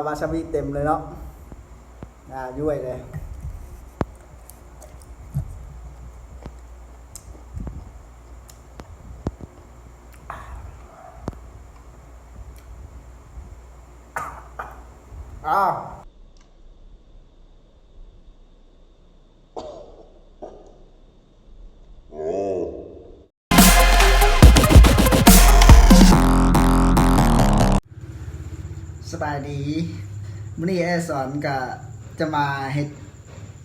วาซาบิเต็มเลยเนาะย้วยเลยอ้าวสบายดีมื้อนี้สอนก็จะมาเฮ็ด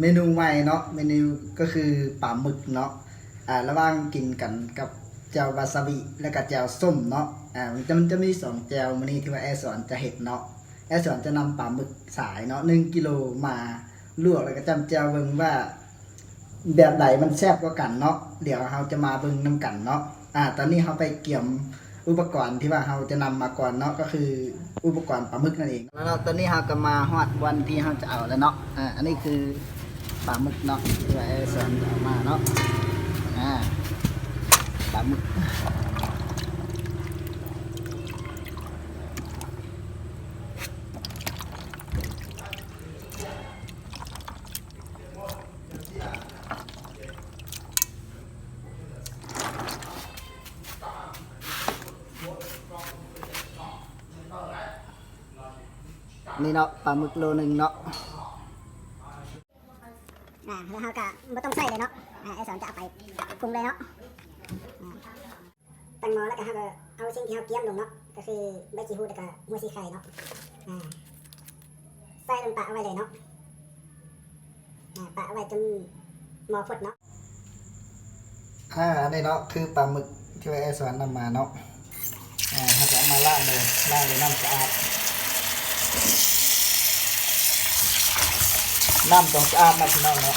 เมนูใหม่เนาะเมนูก็คือปลาหมึกเนาะระหว่างกินกันกับแจ่ววาซาบิและก็แจ่วส้มเนาะมันจะมี2แจ่วมื้อนี้ที่ว่าสอนจะเฮ็ดเนาะสอนจะนำปลาหมึกสายเนาะ1กิโลมาลวกแล้วก็จำแจ่วเบิ่งว่าแบบไหนมันแซ่บกว่ากันเนาะเดี๋ยวเราจะมาเบิ่งนํกันเนาะตอนนี้เราไปเกี่ยมอุปกรณ์ที่ว่าเราจะนำมาก่อนเนาะก็คืออุปกรณ์ปลาหมึกนั่นเองแล้วตอนนี้เราก็มาฮอดวันที่เราจะเอาแล้วเนาะอันนี้คือปลาหมึกเนาะที่ว่าสอนจะเอามาเนาะปลาหมึกนี่เนาะปลาหมึกโลนึงเนาะแล้วเราก็ไม่ต้องใส่เลยเนาะไอ้สอนจะเอาไปปรุงเลยเนาะตั้งหม้อแล้วก็เราก็เอาสิ่งที่เราเตรียมลงเนาะก็คือใบจีฮูดแล้วก็หัวซีไข่เนาะใส่ลงปะเอาไว้เลยเนาะปะเอาไว้จนหม้อฟดเนาะอันนี้เนาะคือปลาหมึกที่ว่าสอนนำมาเนาะเราจะเอามาล้างเลยน้ำสะอาดน้ำต้องสะอาดนะพี่น้องเนาะ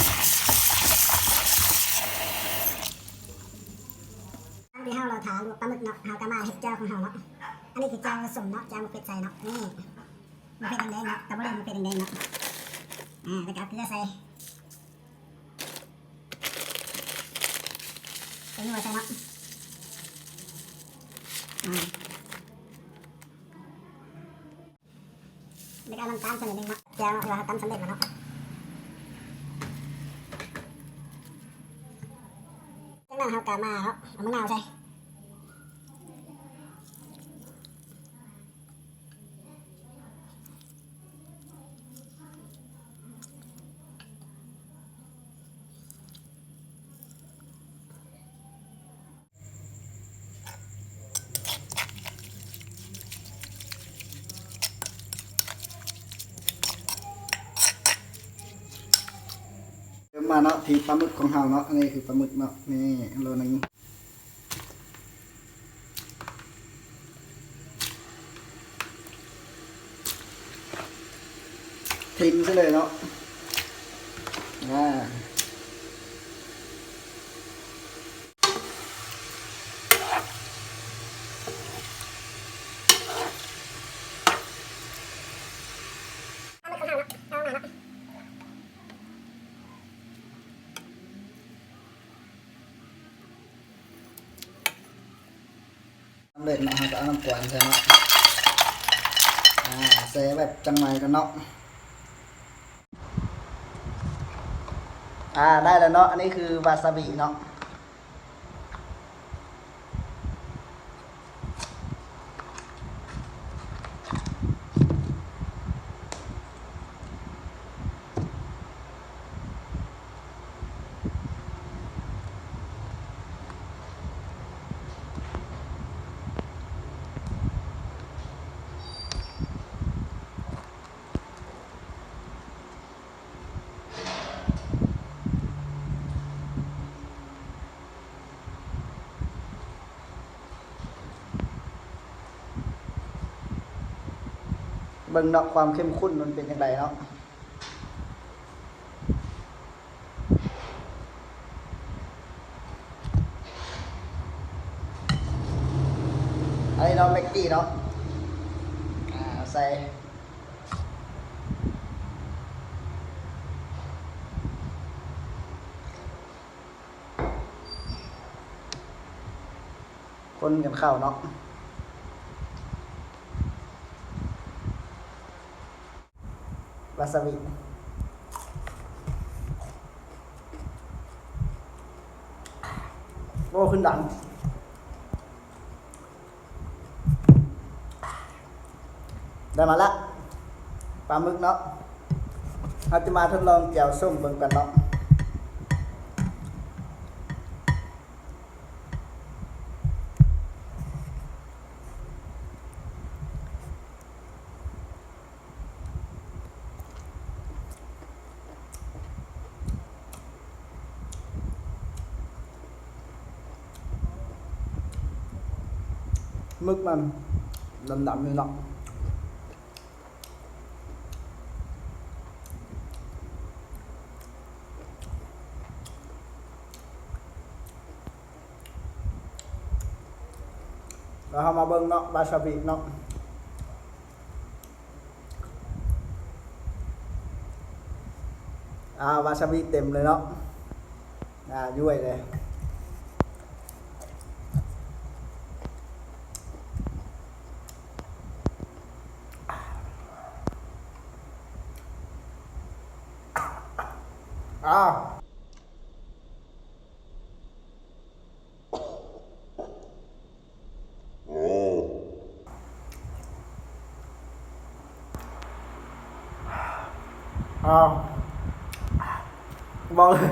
ที่เราทานลวกปลาหมึกเนาะเราก็มาเห็ดเจ้าของเราเนาะอันนี้คือเจ้าสมเนาะเจ้ามะเขือใส่เนาะนี่มะเขือแดงเนาะกับมะเขือแดงเนาะแล้วก็เอาเกลือใส่ใส่นัวใส่เนาะแล้วก็น้ำตาลใส่หนึ่งเนาะเจ้าเราทำสำเร็จแล้วเนาะจากนั้นเราก็มาเนาะเอามะนาวใส่มาเนาะที่ปลาหมึกของเราเนาะอันนี้คือปลาหมึกเนาะนี่โลนึงทิ้งซะเลยเนาะสำเร็จเนาะเราจะเอาน้ำกวนใส่เนาะใส่แบบจังไหมกันเนาะได้แล้วเนาะอันนี้คือวาซาบิเนาะเบิ่งเนาะความเข้มข้นมันเป็นยังไงเนาะอันนี้เนาะแม็กกี้เนาะใส่คนกันเข้าเนาะ าซาบิโอ้ขึ้นดังได้มาละปลาหมึกเนาะเราจะมาทดลองแจ่วส้มเบิ่งกันเนาะหมึกมันดำๆอยู่เนาะแล้วเรามาเบิ่งเนาะวาซาบิเนาะวาซาบิเต็มเลยเนาะยุ่ยเลยบอกเลย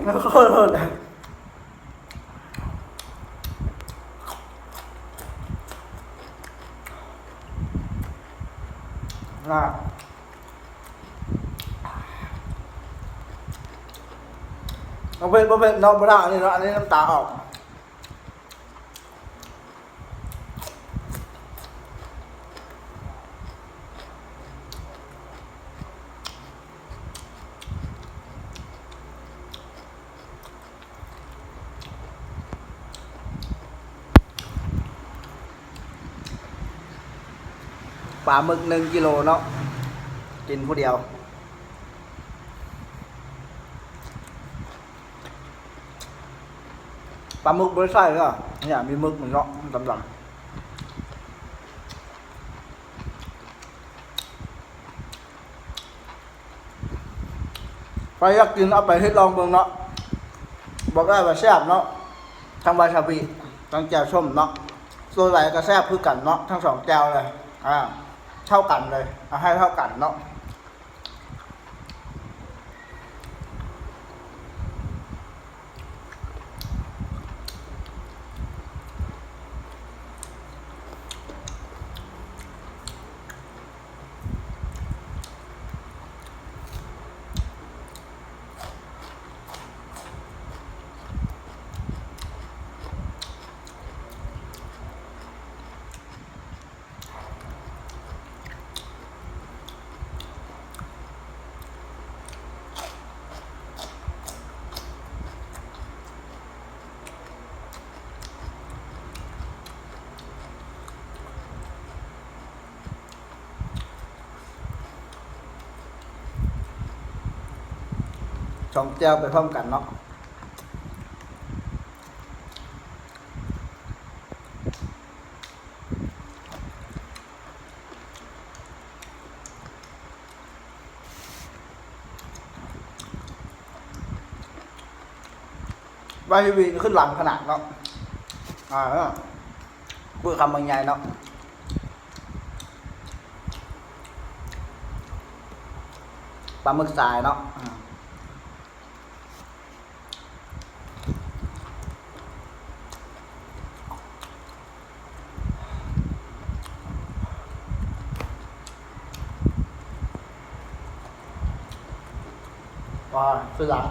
แล้วก็โดนเอาเป็นน้องบ่ได้อันนี้เนาะอันนี้น้ำตาออกปลาหมึก1 กิโลเนาะกินผู้เดียวปลาหมึกบริษัทก็เนี่ยมีหมึกเหมือนเนาะดำๆไปอยากกินเอาไปให้ลองเบิ่งเนาะบอกได้ว่าแซ่บเนาะทั้งวาซาบิทั้งแจ่วส้มเนาะส่วนไหนก็แซ่บคือกันเนาะทั้ง2แจ่วเลยเท่ากันเลยเอาให้เท่ากันเนาะ2แจ่วไปพร้อมกันเนาะวาซาบิขึ้นหลังขนาดเนาะเพื่อคำบางใหญ่เนาะปลาหมึกสายเนาะว้าสุดยอด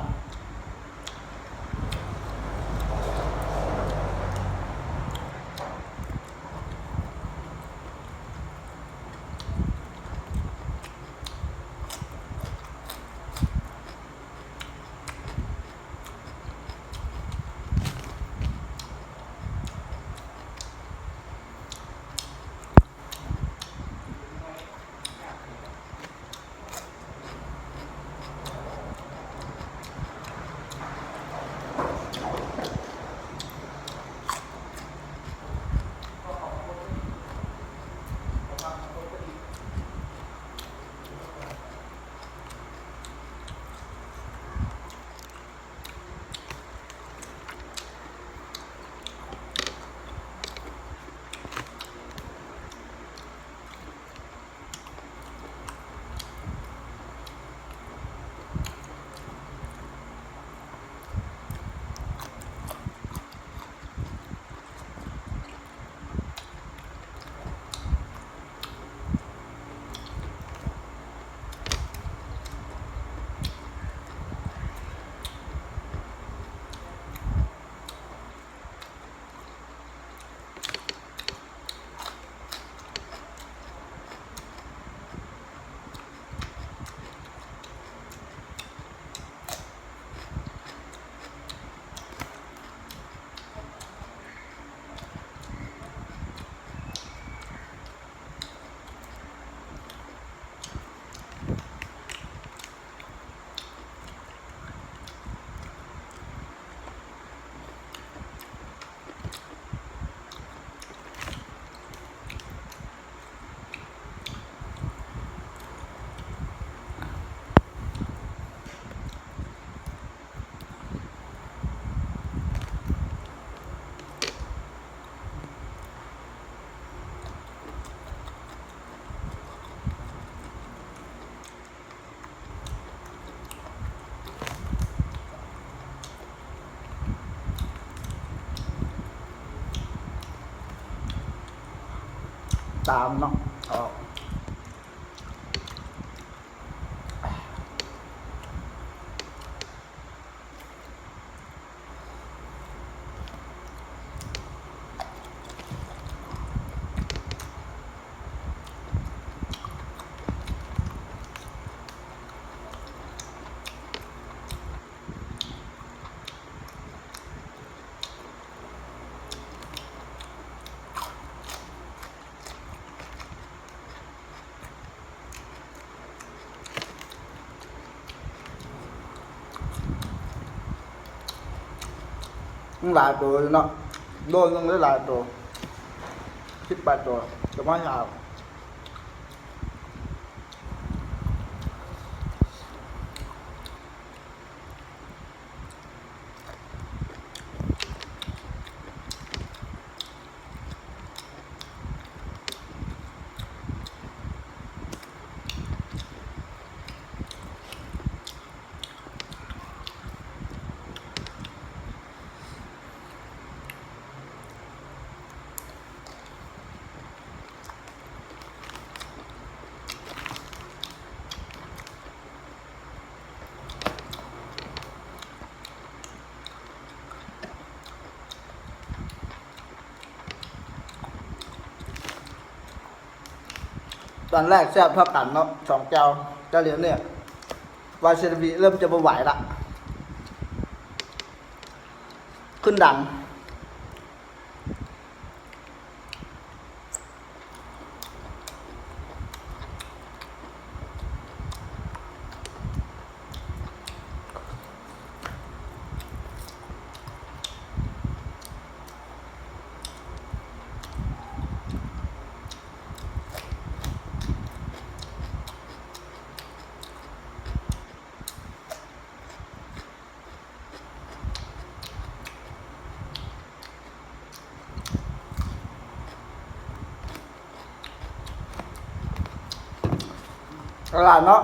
3เนาะออกหลายตัวเนาะโดนยังได้หลายตัว18ตัวจะไม่เอาตอนแรกแซ่บเท่ากันเนาะ2แก้วเจ้าเหลียวเนี่ยวาซาบิเริ่มจะไม่ไหวละขึ้นดังตลาดเนาะ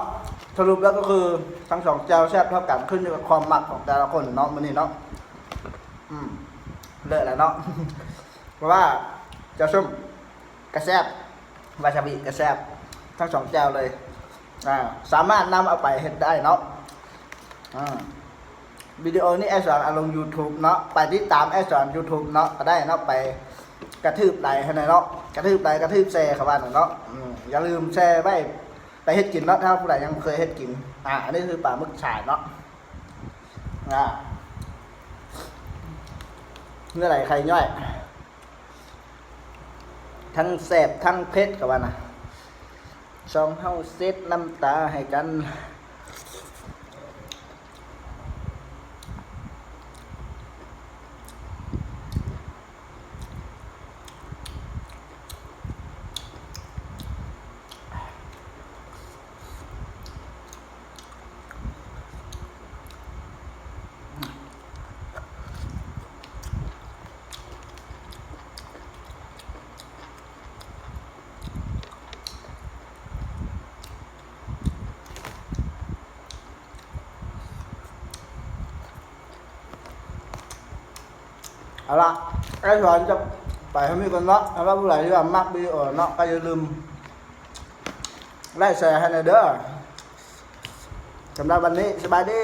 สรุปแล้วก็คือทั้ง2แก้วแซ่บเท่ากันขึ้นอยู่กับความหมักของแต่ละคนเนาะมื้อนี้เนาะเลิกแล้วเนาะ เพราะว่าเจ้าส้มกระแซบวาซาบิกระแซบทั้ง2แก้วเลยสามารถนำเอาไปเฮ็ดได้เนาะวิดีโอนี้ไอ้สอนเอาลง YouTube เนาะไปติดตามไอ้สอน YouTube เนาะก็ได้เนาะไปกระทืบไลค์ให้หน่อยเนาะกระทืบไลค์กระทืบแชร์เขาว่าหน่อยเนาะอย่าลืมแชร์ไว้ไปเฮ็ดกินเนาะถ้าผู้ใดยังเคยเฮ็ดกินอันนี้คือปลาหมึกฉายเนาะเมื่อไหร่ใครย่อยทั้งแสบทั้งเผ็ดกับว่านะสองเฮาเซตน้ำตาให้กันเอาละไอ้สอนจะไปให้มีคนเนาะแล้วผู้ใดที่ว่ามักวิดีโอเนาะก็อย่าลืมไลค์แชร์ให้หน่อยเด้อสำหรับวันนี้สบายดี